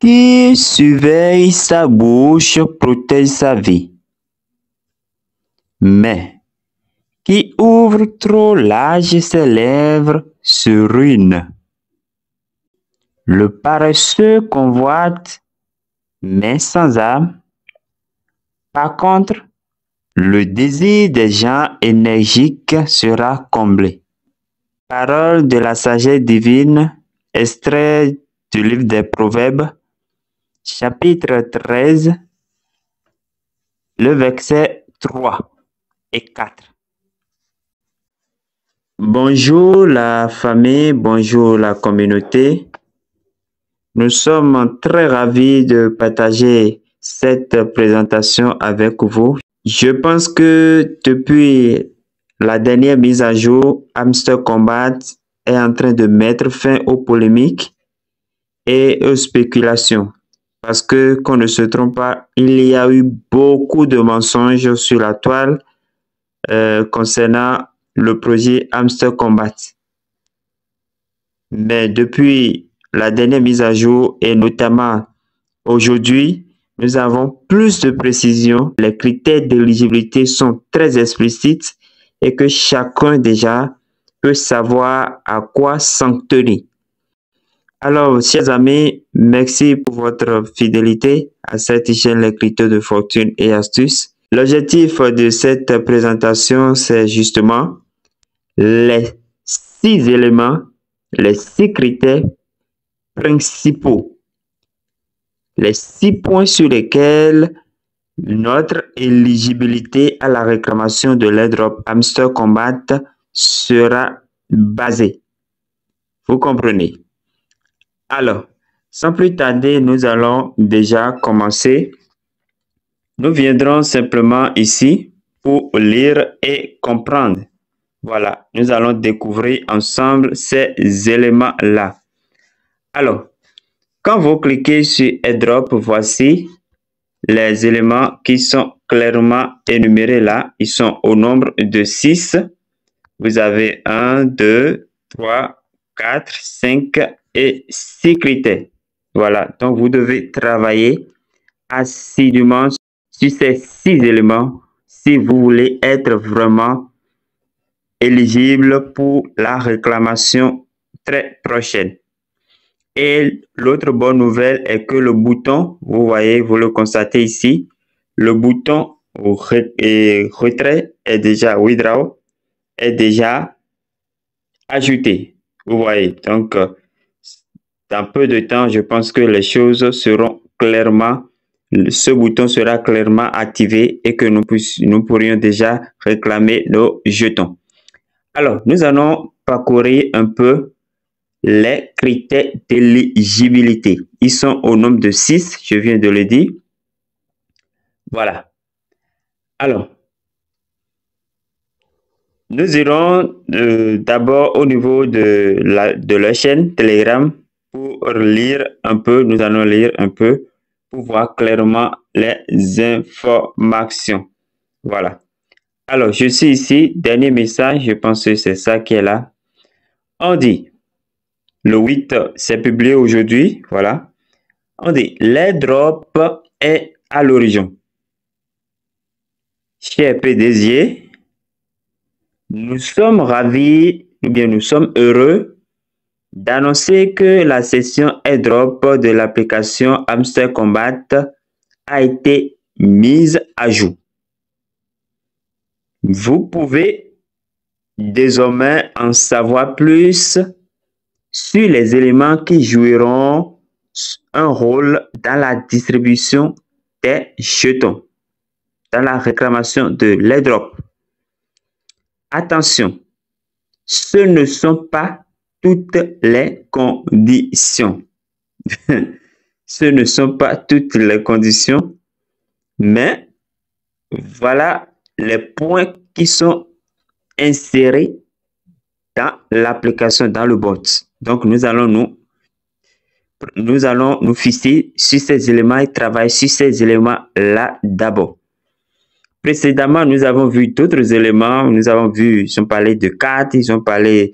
Qui surveille sa bouche protège sa vie. Mais qui ouvre trop large ses lèvres se ruine. Le paresseux convoite, mais sans âme. Par contre, le désir des gens énergiques sera comblé. Parole de la sagesse divine, extrait du livre des Proverbes, chapitre 13, le verset 3 et 4. Bonjour la famille, bonjour la communauté. Nous sommes très ravis de partager cette présentation avec vous. Je pense que depuis la dernière mise à jour, Hamster Combat est en train de mettre fin aux polémiques et aux spéculations. Parce que, qu'on ne se trompe pas, il y a eu beaucoup de mensonges sur la toile concernant le projet Hamster Combat. Mais depuis la dernière mise à jour et notamment aujourd'hui, nous avons plus de précision. Les critères d'éligibilité sont très explicites et que chacun déjà peut savoir à quoi s'en tenir. Alors, chers amis, merci pour votre fidélité à cette chaîne L'écriture de fortune et astuces. L'objectif de cette présentation, c'est justement les 6 éléments, les 6 critères principaux, les 6 points sur lesquels notre éligibilité à la réclamation de l'airdrop Hamster Combat sera basée. Vous comprenez? Alors, sans plus tarder, nous allons déjà commencer. Nous viendrons simplement ici pour lire et comprendre. Voilà, nous allons découvrir ensemble ces éléments-là. Alors, quand vous cliquez sur airdrop, voici les éléments qui sont clairement énumérés là. Ils sont au nombre de 6. Vous avez 1, 2, 3, 4, 5 et 6 critères. Voilà, donc vous devez travailler assidûment sur ces 6 éléments si vous voulez être vraiment éligible pour la réclamation très prochaine. Et l'autre bonne nouvelle est que le bouton, vous voyez, vous le constatez ici, le bouton retrait est déjà withdraw, est déjà ajouté. Vous voyez, donc dans peu de temps, je pense que les choses seront clairement, ce bouton sera clairement activé et que nous pourrions déjà réclamer nos jetons. Alors, nous allons parcourir un peu les critères d'éligibilité. Ils sont au nombre de 6, je viens de le dire. Voilà. Alors, nous irons d'abord au niveau de la chaîne Telegram pour lire un peu. Nous allons lire un peu pour voir clairement les informations. Voilà. Alors, je suis ici, dernier message, je pense que c'est ça qui est là. On dit, le 8, c'est publié aujourd'hui, voilà. On dit, l'airdrop est à l'origine. Cher PDG, nous sommes ravis, ou bien nous sommes heureux d'annoncer que la session airdrop de l'application Hamster Combat a été mise à jour. Vous pouvez désormais en savoir plus sur les éléments qui joueront un rôle dans la distribution des jetons, dans la réclamation de l'airdrop. Attention, ce ne sont pas toutes les conditions. Ce ne sont pas toutes les conditions, mais voilà les points qui sont insérés dans l'application, dans le bot. Donc, nous allons nous fixer sur ces éléments et travailler sur ces éléments-là d'abord. Précédemment, nous avons vu d'autres éléments. Nous avons vu, ils ont parlé de cartes, ils ont parlé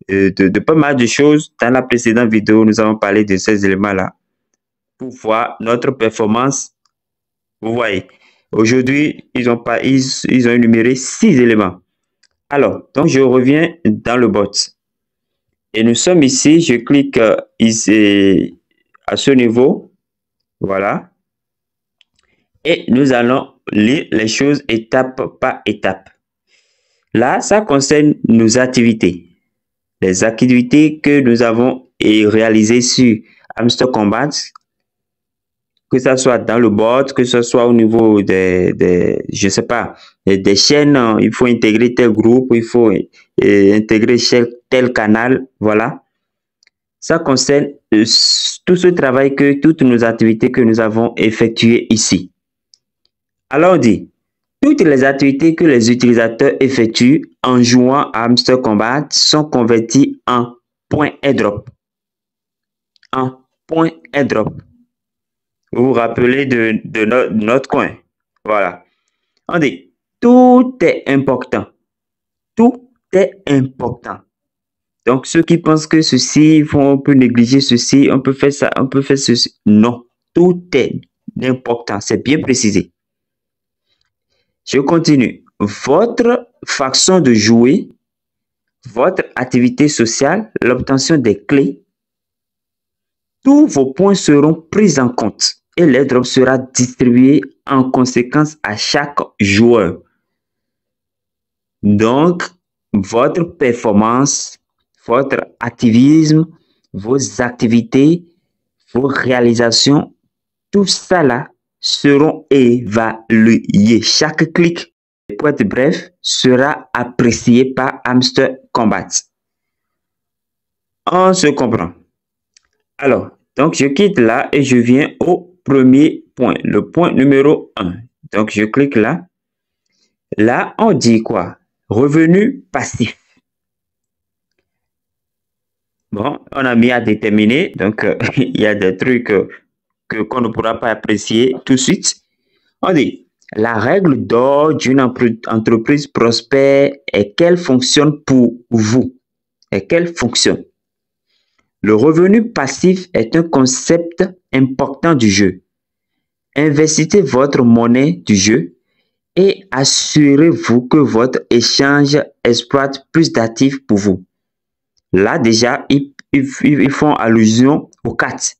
de pas mal de choses. Dans la précédente vidéo, nous avons parlé de ces éléments-là pour voir notre performance. Vous voyez, aujourd'hui, ils ont énuméré 6 éléments. Alors, donc je reviens dans le bot. Et nous sommes ici, je clique ici à ce niveau. Voilà. Et nous allons lire les choses étape par étape. Là, ça concerne nos activités. Les activités que nous avons réalisées sur Hamster Kombat, que ce soit dans le bot, que ce soit au niveau je sais pas, des chaînes, il faut intégrer tel groupe, il faut intégrer tel canal, voilà. Ça concerne tout ce travail toutes nos activités que nous avons effectuées ici. Alors on dit, toutes les activités que les utilisateurs effectuent en jouant à Hamster Kombat sont converties en points airdrop. En points airdrop. Vous vous rappelez de notre coin. Voilà. On dit, tout est important. Tout est important. Donc, ceux qui pensent que ceci, on peut négliger ceci, on peut faire ça, on peut faire ceci. Non, tout est important. C'est bien précisé. Je continue. Votre façon de jouer, votre activité sociale, l'obtention des clés, tous vos points seront pris en compte et l'airdrop sera distribué en conséquence à chaque joueur. Donc, votre performance, votre activisme, vos activités, vos réalisations, tout ça là seront évalués. Chaque clic, pour être bref, sera apprécié par Hamster Kombat. On se comprend. Alors, donc je quitte là et je viens au premier point, le point numéro 1. Donc, je clique là. Là, on dit quoi? Revenu passif. Bon, on a mis à déterminer. Donc, il y a des trucs qu'on ne pourra pas apprécier tout de suite. On dit, la règle d'or d'une entreprise prospère est qu'elle fonctionne pour vous. Et qu'elle fonctionne. Le revenu passif est un concept important du jeu. Investissez votre monnaie du jeu et assurez-vous que votre échange exploite plus d'actifs pour vous. Là, déjà, ils font allusion aux cartes.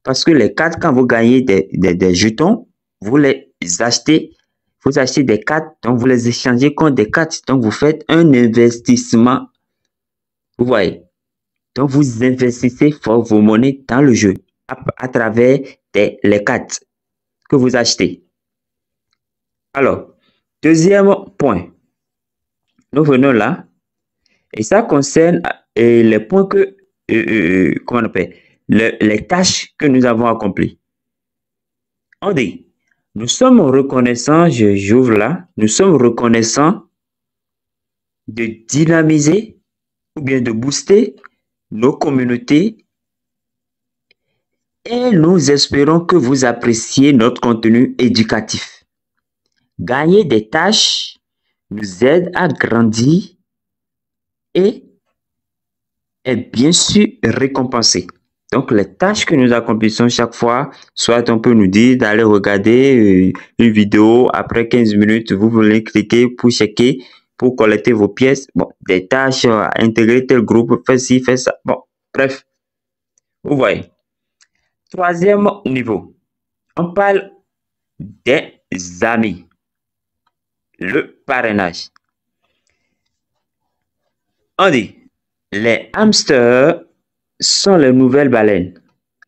Parce que les cartes, quand vous gagnez des jetons, vous les achetez. Vous achetez des cartes, donc vous les échangez contre des cartes. Donc, vous faites un investissement. Vous voyez. Donc, vous investissez vos monnaies dans le jeu à travers les cartes que vous achetez. Alors, deuxième point. Nous venons là. Et ça concerne les points que, comment on appelle, les tâches que nous avons accomplies. On dit, nous sommes reconnaissants, j'ouvre là, nous sommes reconnaissants de dynamiser ou bien de booster nos communautés et nous espérons que vous appréciez notre contenu éducatif. Gagner des tâches nous aide à grandir et est bien sûr récompensé. Donc, les tâches que nous accomplissons chaque fois, soit on peut nous dire d'aller regarder une vidéo, après 15 minutes, vous voulez cliquer pour checker, pour collecter vos pièces. Bon, des tâches, intégrer tel groupe, faire ci, faire ça. Bon, bref, vous voyez. Troisième niveau, on parle des amis. Le parrainage. On dit, les hamsters sont les nouvelles baleines.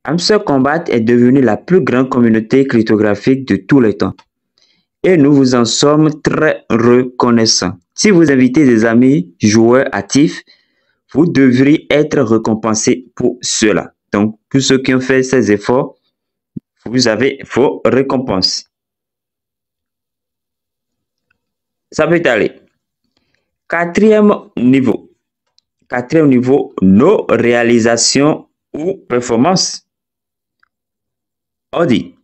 Hamster Kombat est devenue la plus grande communauté cryptographique de tous les temps. Et nous vous en sommes très reconnaissants. Si vous invitez des amis joueurs actifs, vous devriez être récompensés pour cela. Donc, pour ceux qui ont fait ces efforts, vous avez vos récompenses. Ça peut aller. Quatrième niveau. Quatrième niveau, nos réalisations ou performances. On dit,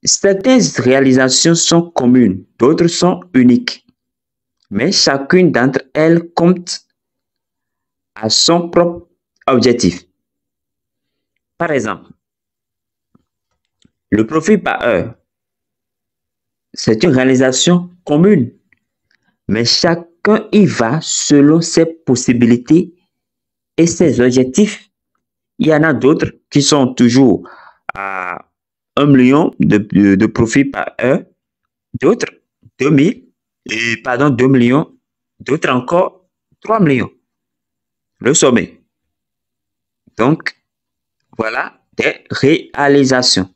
certaines réalisations sont communes, d'autres sont uniques. Mais chacune d'entre elles compte à son propre objectif. Par exemple, le profit par heure, c'est une réalisation commune, mais chacun y va selon ses possibilités et ses objectifs. Il y en a d'autres qui sont toujours à 1 million de profit par heure, d'autres 2 millions, d'autres encore 3 millions. Le sommet. Donc, voilà des réalisations.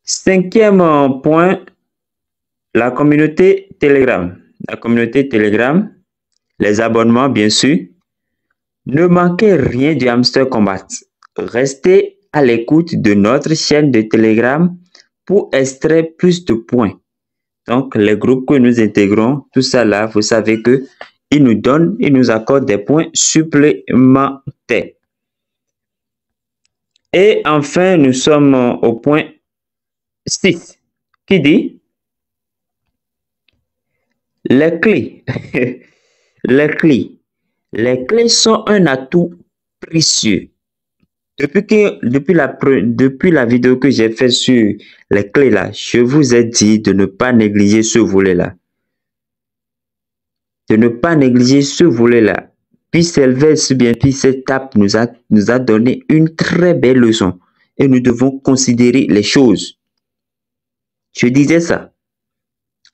Cinquième point, la communauté Telegram. La communauté Telegram, les abonnements bien sûr. Ne manquez rien du Hamster Combat. Restez à l'écoute de notre chaîne de Telegram pour extraire plus de points. Donc, les groupes que nous intégrons, tout ça là, vous savez que ils nous accordent des points supplémentaires. Et enfin, nous sommes au point 6 qui dit les clés. Les clés sont un atout précieux. Depuis la vidéo que j'ai faite sur les clés là, je vous ai dit de ne pas négliger ce volet-là. De ne pas négliger ce volet-là. Puis Sylvestre, bien, puis cette étape nous a donné une très belle leçon. Et nous devons considérer les choses. Je disais ça.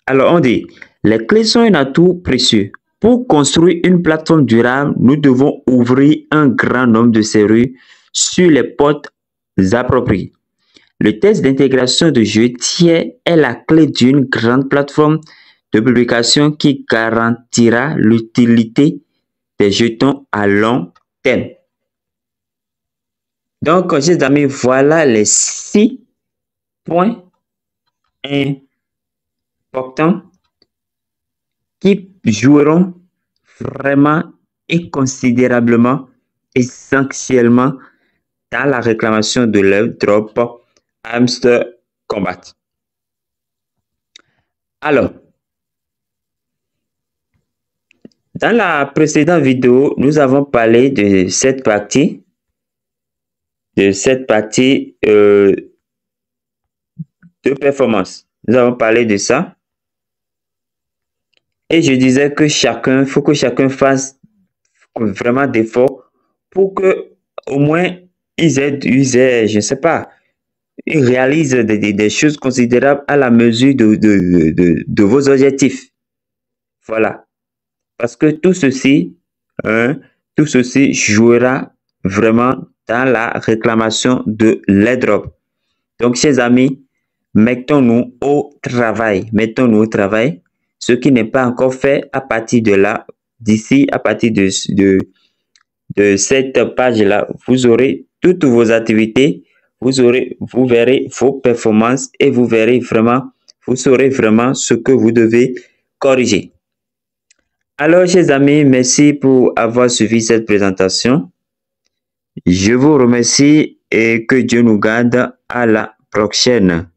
Alors on dit, les clés sont un atout précieux. Pour construire une plateforme durable, nous devons ouvrir un grand nombre de serrures sur les portes appropriées. Le test d'intégration de jeux tiers est la clé d'une grande plateforme de publication qui garantira l'utilité des jetons à long terme. Donc, chers amis, voilà les 6 points importants qui joueront vraiment et considérablement, essentiellement dans la réclamation de l'airdrop Hamster Combat. Alors, dans la précédente vidéo, nous avons parlé de cette partie, de performance. Nous avons parlé de ça. Et je disais que faut que chacun fasse vraiment d'efforts pour que au moins ils aient, je ne sais pas, ils réalisent des choses considérables à la mesure de vos objectifs. Voilà. Parce que tout ceci jouera vraiment dans la réclamation de l'airdrop. Donc, chers amis, mettons-nous au travail. Mettons-nous au travail. Ce qui n'est pas encore fait à partir de là, d'ici, à partir de cette page-là, vous aurez toutes vos activités, vous verrez vos performances et vous saurez vraiment ce que vous devez corriger. Alors, chers amis, merci pour avoir suivi cette présentation. Je vous remercie et que Dieu nous garde. À la prochaine.